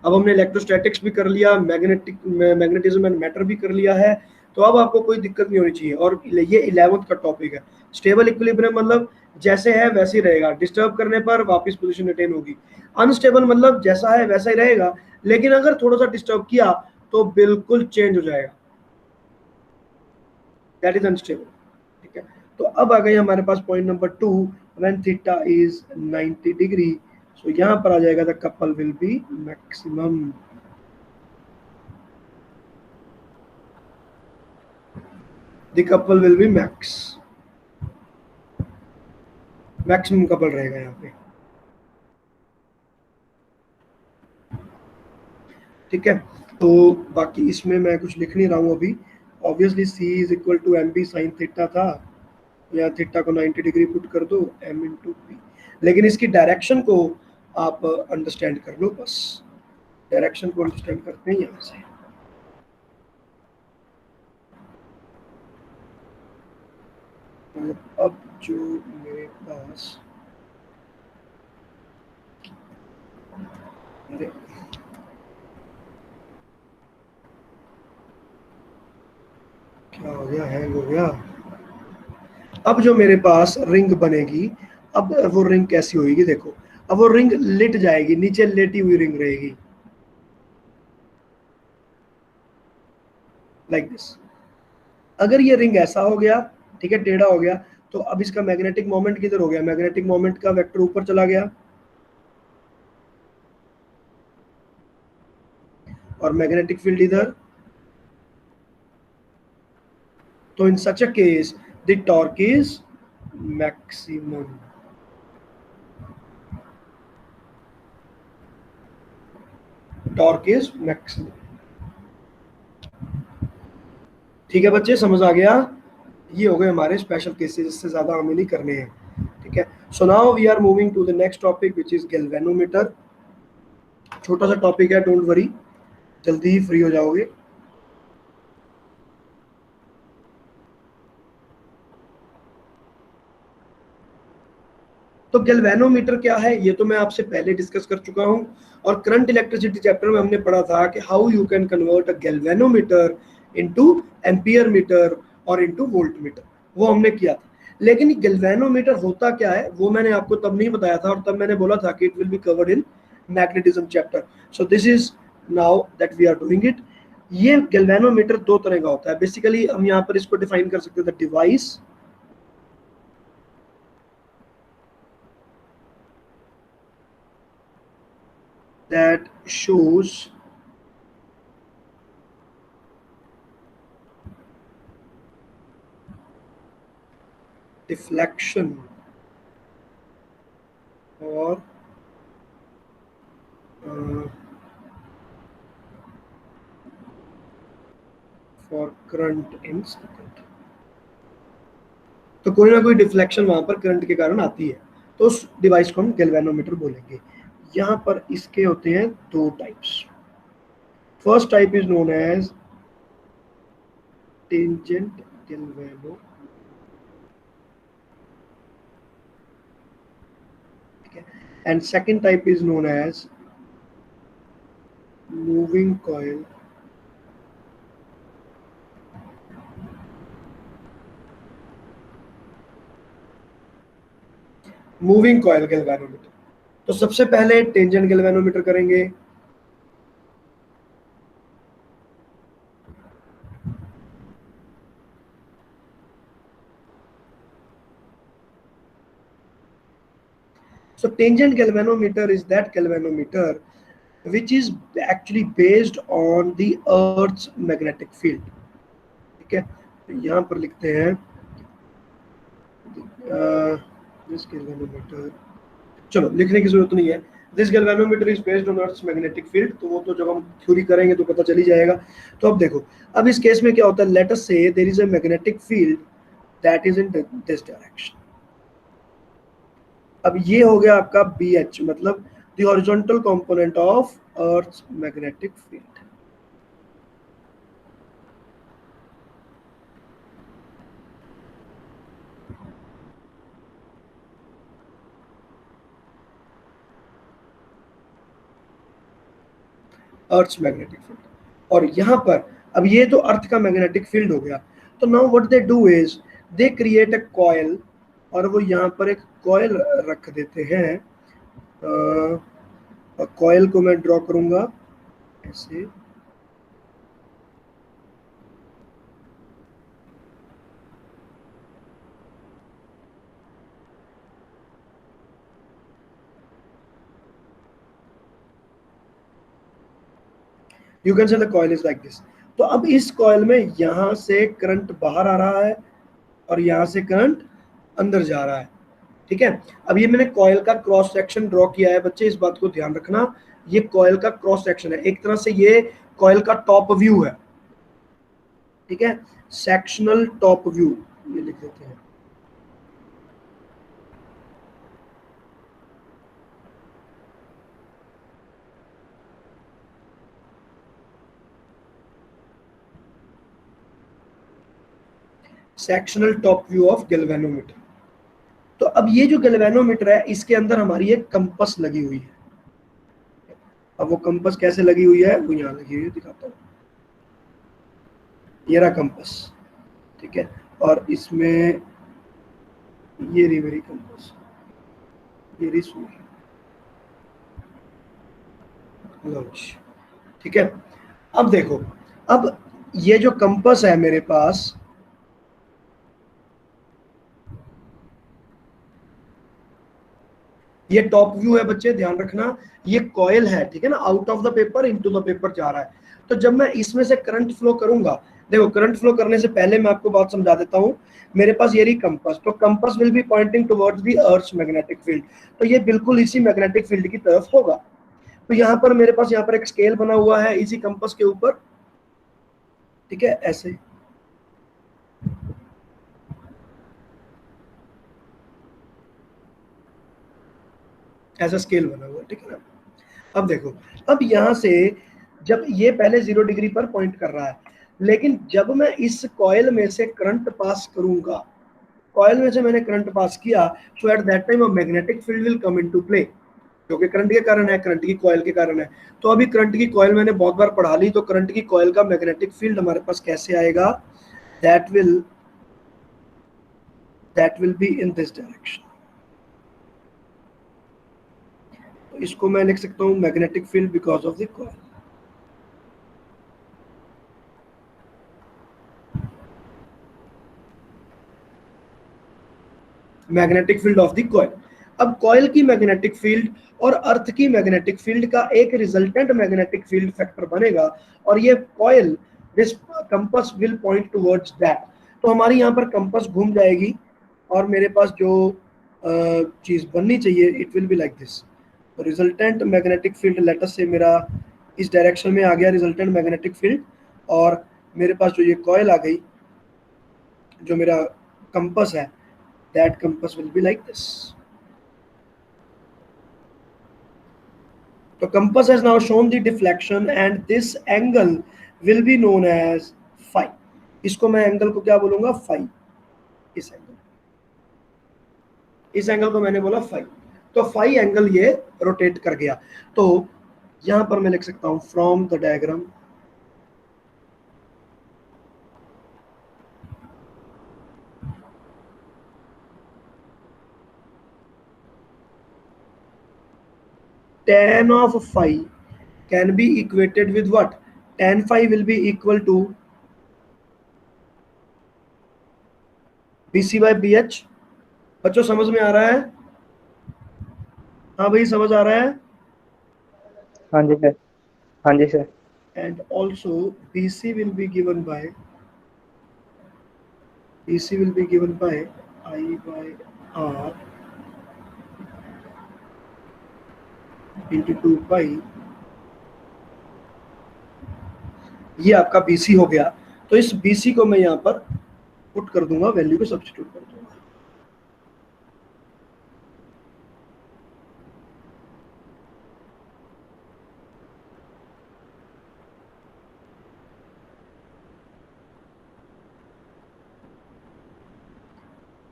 अब हमने इलेक्ट्रोस्टैटिक्स भी कर लिया, मैग्नेटिज्म एंड मैटर भी कर लिया है, तो अब आपको कोई दिक्कत नहीं होनी चाहिए। और ये 11th का टॉपिक है। स्टेबल इक्विलिब्रियम मतलब जैसे है वैसे ही रहेगा, डिस्टर्ब करने पर वापस पोजीशन रिटेन होगी। अनस्टेबल मतलब जैसा है वैसा ही रहेगा, लेकिन अगर थोड़ा सा डिस्टर्ब किया तो बिल्कुल चेंज हो जाएगा, दैट इज अनस्टेबल। ठीक है, तो अब आ गई हमारे पास point number 2, when theta is 90 degree. So यहां पर आ जाएगा the couple will be maximum. The couple will be maximum couple रहेगा यहाँ पे। ठीक है, तो बाकी इसमें मैं कुछ लिख नहीं रहा हूँ अभी। Obviously C is equal to M B sine theta था, या थीटा को 90 डिग्री पुट कर दो एम इंटू पी, लेकिन इसकी डायरेक्शन को आप अंडरस्टैंड कर लो बस। डायरेक्शन को अंडरस्टैंड करते हैं यहाँ से। अब जो मेरे पास, अरे क्या हो गया, हैंग हो गया। अब जो मेरे पास रिंग बनेगी, अब वो रिंग कैसी होगी देखो। अब वो रिंग लिट जाएगी, नीचे लेटी हुई रिंग रहेगी, लाइक दिस। अगर ये रिंग ऐसा हो गया, ठीक है, टेढ़ा हो गया, तो अब इसका मैग्नेटिक मोमेंट किधर हो गया, मैग्नेटिक मोमेंट का वेक्टर ऊपर चला गया, और मैग्नेटिक फील्ड इधर। तो in such a case the torque is maximum. Torque is maximum. ठीक है बच्चे, समझ आ गया। ये हो गए हमारे स्पेशल केसेस, इससे ज्यादा हमें नहीं करने हैं। ठीक है, so now we are moving to the next topic which is galvanometer. छोटा सा टॉपिक है, डोंट वरी, जल्दी ही फ्री हो जाओगे। तो गैल्वेनोमीटर क्या है ये तो मैं आपसे पहले डिस्कस कर चुका हूं, और करंट इलेक्ट्रिसिटी चैप्टर में हमने पढ़ा था कि how you can convert a galvanometer into ampere meter और इनटू वोल्ट मीटर, वो हमने किया था। लेकिन गैल्वेनोमीटर होता क्या है वो मैंने आपको तब नहीं बताया था, और तब मैंने बोला था कि it will be covered in magnetism chapter. So this is now that we are doing it. ये गैल्वेनोमीटर दो तरह का होता है बेसिकली, हम यहाँ पर इसको डिफाइन कर सकते हैं, the device that shows deflection or for current in circuit। तो कोई ना कोई डिफ्लेक्शन वहां पर करंट के कारण आती है, तो उस डिवाइस को हम गैल्वेनोमीटर बोलेंगे। यहाँ पर इसके होते हैं दो types. First type is known as tangent galvano, and second type is known as moving coil galvanometer. तो सबसे पहले टेंजेंट गैल्वेनोमीटर करेंगे। So tangent galvanometer is that galvanometer which is actually based on the Earth's magnetic field. ठीक है, तो यहाँ पर लिखते हैं this galvanometer, चलो लिखने की जरूरत नहीं है, this galvanometer is based on earth's magnetic field, तो वो तो जब हम थ्योरी करेंगे तो पता चल ही जाएगा। तो अब देखो, अब इस केस में क्या होता है, let us say there is a magnetic field that is in this direction. अब ये हो गया आपका BH, मतलब the horizontal component of earth's magnetic field. Earth's magnetic field, और यहाँ पर अब ये तो अर्थ का मैग्नेटिक फील्ड हो गया, तो now what they do is they create a coil, और वो यहाँ पर एक कॉइल रख देते हैं। कॉइल को मैं ड्रॉ करूंगा ऐसे, you can say the coil is like this. तो अब इस कॉइल में यहाँ से करंट बाहर आ रहा है और यहाँ से करंट अंदर जा रहा है, ठीक है। अब ये मैंने कॉइल का क्रॉस सेक्शन ड्रॉ किया है बच्चे, इस बात को ध्यान रखना, ये कॉइल का क्रॉस सेक्शन है, एक तरह से ये कॉइल का टॉप व्यू है, ठीक है, सेक्शनल टॉप व्यू ये लिख देते हैं। Sectional top view of galvanometer. तो अब ये जो गैल्वेनोमीटर है इसके अंदर हमारी एक कंपास लगी हुई है। अब वो कंपास कैसे लगी हुई है, वो यहाँ लगी हुई है, दिखाता हूँ, ये रहा कंपास, ठीक है, और इसमें ये रही मेरी कंपास, ये रही सूर्य, ठीक है। अब देखो, अब ये जो कंपास है मेरे पास, ये टॉप व्यू है बच्चे, ध्यान रखना, ये कॉइल है, ठीक है ना, out of the paper into the paper जा रहा है। तो जब मैं इसमें से करंट फ्लो करूंगा, देखो करंट फ्लो करने से पहले मैं आपको बात समझा देता हूं, मेरे पास ये रही कंपास, तो compass will be pointing towards the earth's magnetic field, तो ये बिल्कुल इसी मैग्नेटिक फील्ड की तरफ होगा। तो यहाँ पर मेरे पास यहाँ पर एक स्केल बना हुआ है इसी कंपास के ऊपर, ठीक है, ऐसे, ऐसा स्केल बना हुआ, ठीक है ना। अब देखो, अब यहां से जब ये पहले 0 डिग्री पर पॉइंट कर रहा है, लेकिन जब मैं इस कॉइल में से करंट पास करूंगा, कॉइल में से मैंने करंट पास किया, तो eight that time a magnetic field will come into play, क्योंकि करंट के कारण है, करंट की कॉइल के कारण है। तो अभी करंट की कॉइल मैंने बहुत बार पढ़ा ली, तो करंट की कॉइल का मैग्नेटिक फील्ड हमारे पास कैसे आएगा, that will be in this direction. तो इसको मैं लिख सकता हूं magnetic field because of the coil. Magnetic field of the coil. अब कॉइल की मैग्नेटिक फील्ड और अर्थ की मैग्नेटिक फील्ड का एक रिजल्टेंट मैग्नेटिक फील्ड फैक्टर बनेगा, और ये coil, this compass will point towards that. तो हमारी यहाँ पर कंपास घूम जाएगी, और मेरे पास जो चीज बननी चाहिए, it will be like this. Resultant magnetic field, late us से मेरा इस डायरेक्शन में आ गया रिजल्टेंट मैग्नेटिक फील्ड, और मेरे पास जो ये कॉइल आ गई, जो मेरा कंपास है, that compass will be like this. So compass has now shown the deflection and this angle will be known as phi. इसको मैं एंगल को क्या बोलूंगा, phi। इस एंगल को मैंने बोला phi, तो phi एंगल ये रोटेट कर गया। तो यहां पर मैं लिख सकता हूं from the diagram, tan of phi can be equated with what, tan phi will be equal to BC by BH। बच्चों समझ में आ रहा है, हाँ भाई, समझ आ रहा है। हाँ जी सर। हाँ जी sir. And also BC will be given by I by R into 2 pi. ये आपका BC हो गया। तो इस BC को मैं यहाँ पर पुट कर दूंगा, वैल्यू को सब्स्टिट्यूट कर दूंगा।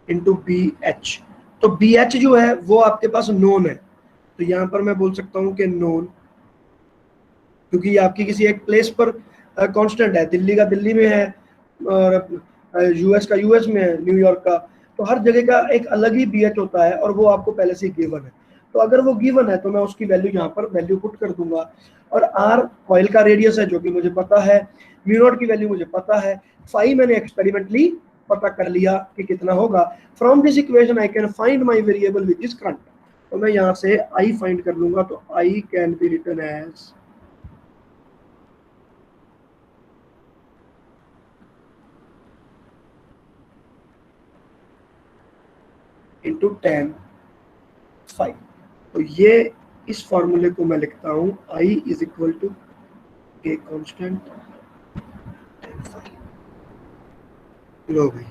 Into BH। तो BH जो है वो आपके पास नोन है, तो यहाँ पर मैं बोल सकता हूँ कि नोन, क्योंकि ये आपकी किसी एक प्लेस पर कांस्टेंट है। दिल्ली का दिल्ली में है, और यूएस का यूएस में है, न्यूयॉर्क का। तो हर जगह का एक अलग ही BH होता है, और वो आपको पहले से ही गिवन है। तो अगर वो गिवन है तो मैं उसकी वैल्यू यहाँ पर वैल्यू पुट कर दूंगा। और R कॉइल का रेडियस है, जो कि मुझे पता है। म्यू नॉट की वैल्यू मुझे पता है। फाई मैंने एक्सपेरिमेंटली पता कर लिया कि कितना होगा। From this equation I can find my variable which is current. तो मैं यहाँ से I फाइंड कर लूंगा। तो I can be written as into 10 five. तो ये इस फॉर्मूले को मैं लिखता हूं, I is equal to K constant 10 five. लो भाई,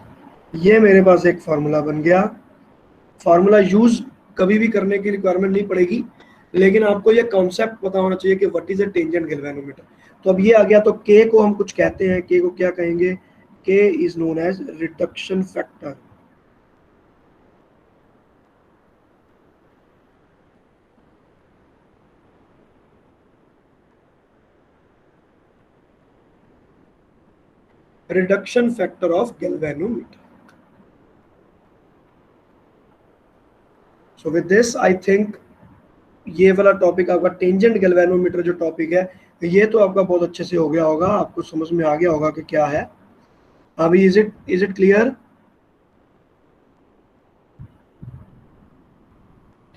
ये मेरे पास एक फार्मूला बन गया। फार्मूला यूज कभी भी करने की रिक्वायरमेंट नहीं पड़ेगी, लेकिन आपको ये कॉन्सेप्ट पता होना चाहिए कि what is a tangent galvanometer. तो अब ये आ गया। तो के को हम कुछ कहते हैं, के को क्या कहेंगे? K is known as reduction factor. Reduction factor of galvanometer. So with this I think ये वाला टॉपिक आपका टेंजेंट गैल्वेनोमीटर जो टॉपिक है, ये तो आपका बहुत अच्छे से हो गया होगा, आपको समझ में आ गया होगा कि क्या है। अभी इज इट क्लियर?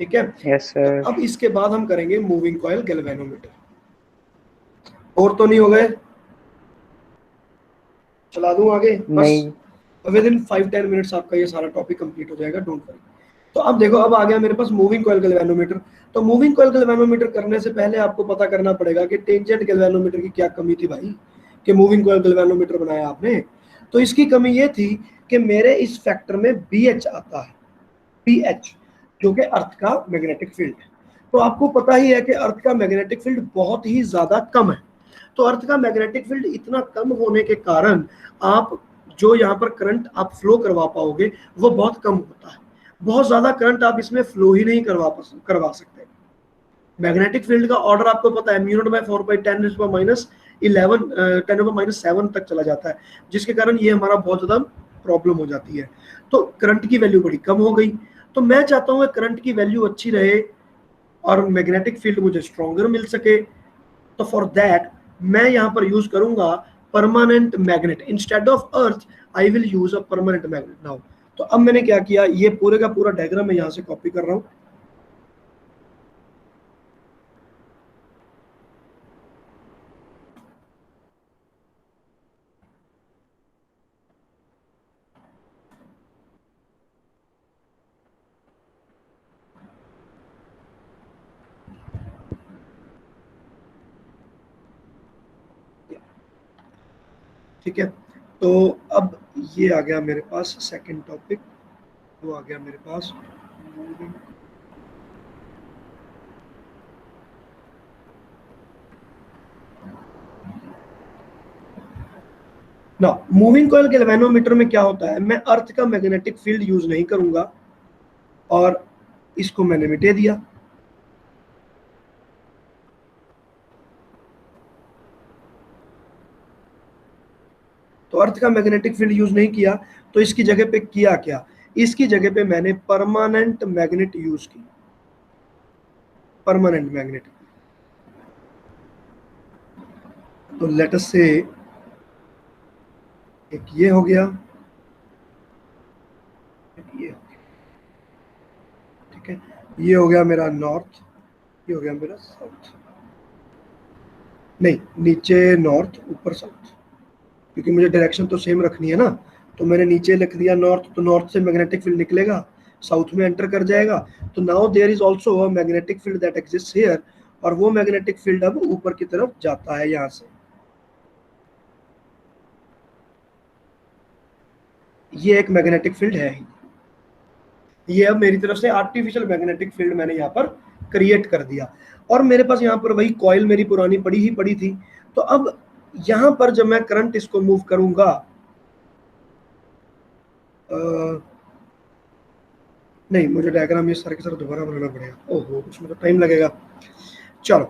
ठीक है। यस तो सर। अब इसके बाद हम करेंगे मूविंग कॉइल गैल्वेनोमीटर। और तो नहीं हो गए? चला दूं आगे बस। नहीं। विद इन 5-10 मिनट्स आपका ये सारा टॉपिक कंप्लीट हो जाएगा, डोंट वरी। तो अब देखो, अब आ गया मेरे पास मूविंग कॉइल गैल्वेनोमीटर। तो मूविंग कॉइल गैल्वेनोमीटर करने से पहले आपको पता करना पड़ेगा कि टेंजेंट गैल्वेनोमीटर की क्या कमी थी भाई, कि मूविंग कॉइल गैल्वेनोमीटर बनाया आपने। तो इसकी कमी ये थी कि मेरे इस फैक्टर में BH आता है, BH, जो कि अर्थ का मैग्नेटिक फील्ड है। तो आपको पता ही है कि अर्थ का मैग्नेटिक फील्ड बहुत ही ज्यादा कम है। तो अर्थ का मैग्नेटिक फील्ड इतना कम होने के कारण आप जो यहाँ पर करंट आप फ्लो करवा पाओगे वो बहुत कम होता है। बहुत ज्यादा करंट आप इसमें फ्लो ही नहीं करवा सकते। मैग्नेटिक फील्ड का ऑर्डर आपको पता है, म्यू नॉट बाय 4 पाई 10⁻11 10⁻7 तक चला जाता है, जिसके कारण ये हमारा बहुत ज्यादा प्रॉब्लम हो जाती है। तो करंट की वैल्यू बड़ी कम हो गई। तो मैं चाहता हूँ करंट की वैल्यू अच्छी रहे और मैग्नेटिक फील्ड मुझे स्ट्रॉन्गर मिल सके। तो फॉर दैट मैं यहाँ पर यूज करूंगा permanent magnet instead of earth. I will use a permanent magnet now. तो अब मैंने क्या किया, ये पूरे का पूरा डायग्राम मैं यहाँ से कॉपी कर रहा हूँ। ठीक है। तो अब ये आ गया मेरे पास सेकंड टॉपिक, वो आ गया मेरे पास मूविंग। ना, मूविंग कॉइल गैल्वेनोमीटर में क्या होता है, मैं अर्थ का मैग्नेटिक फील्ड यूज नहीं करूंगा, और इसको मैंने मिटे दिया। तो अर्थ का मैग्नेटिक फील्ड यूज नहीं किया, तो इसकी जगह पे किया क्या, इसकी जगह पे मैंने परमानेंट मैग्नेट यूज की। Permanent magnet. तो लेट अस से एक ये हो गया, एक ये हो गया। ठीक ठीक है, ये हो गया मेरा नॉर्थ, ये हो गया मेरा साउथ, नहीं नीचे नॉर्थ ऊपर साउथ, क्योंकि मुझे डायरेक्शन तो सेम रखनी है ना। तो मैंने नीचे लिख दिया नॉर्थ, तो नॉर्थ से मैग्नेटिक फील्ड निकलेगा, साउथ में एंटर कर जाएगा। तो now there is also a magnetic field that exist here, और वो मैग्नेटिक फील्ड अब ऊपर की तरफ जाता है यहाँ से। ये एक मैग्नेटिक फील्ड है ही। ये अब मेरी तरफ से आर्टिफिशियल मैग्नेटिक फील्ड मैंने यहाँ पर क्रिएट कर दिया। और मेरे पास यहाँ पर वही कॉइल मेरी पुरानी पड़ी ही पड़ी थी। तो अब यहाँ पर जब मैं करंट इसको मूव करूंगा, नहीं मुझे डायग्राम ये सारे के सारे दोबारा बनाना पड़ेगा, ओहो उसमें तो टाइम लगेगा। चलो,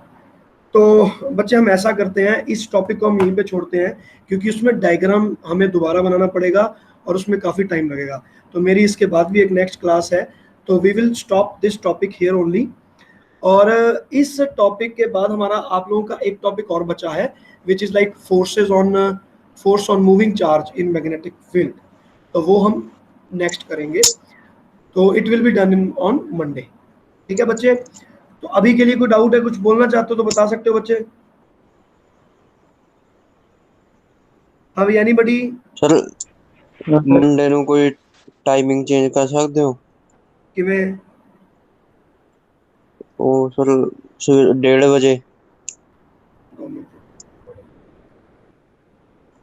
तो बच्चे हम ऐसा करते हैं, इस टॉपिक को हम यहीं पे छोड़ते हैं, क्योंकि उसमें डायग्राम हमें दोबारा बनाना पड़ेगा और उसमें काफ़ी टाइम लगेगा। तो मेरी इसके बाद भी एक नेक्स्ट क्लास है, तो we will stop this topic here only. और इस टॉपिक के बाद हमारा आप लोगों का एक टॉपिक और बचा है, which is like force on moving charge in magnetic field. तो वो हम नेक्स्ट करेंगे, तो it will be done in on Monday. ठीक है बच्चे, तो अभी के लिए कोई डाउट है, कुछ बोलना चाहते हो तो बता सकते हो बच्चे। अभी एनीबडी? सर मंडे ਨੂੰ ਕੋਈ ਟਾਈਮਿੰਗ ਚੇਂਜ ਕਰ ਸਕਦੇ ਹੋ? किवें? ਉਹ ਸਰ 1:30 ਵਜੇ।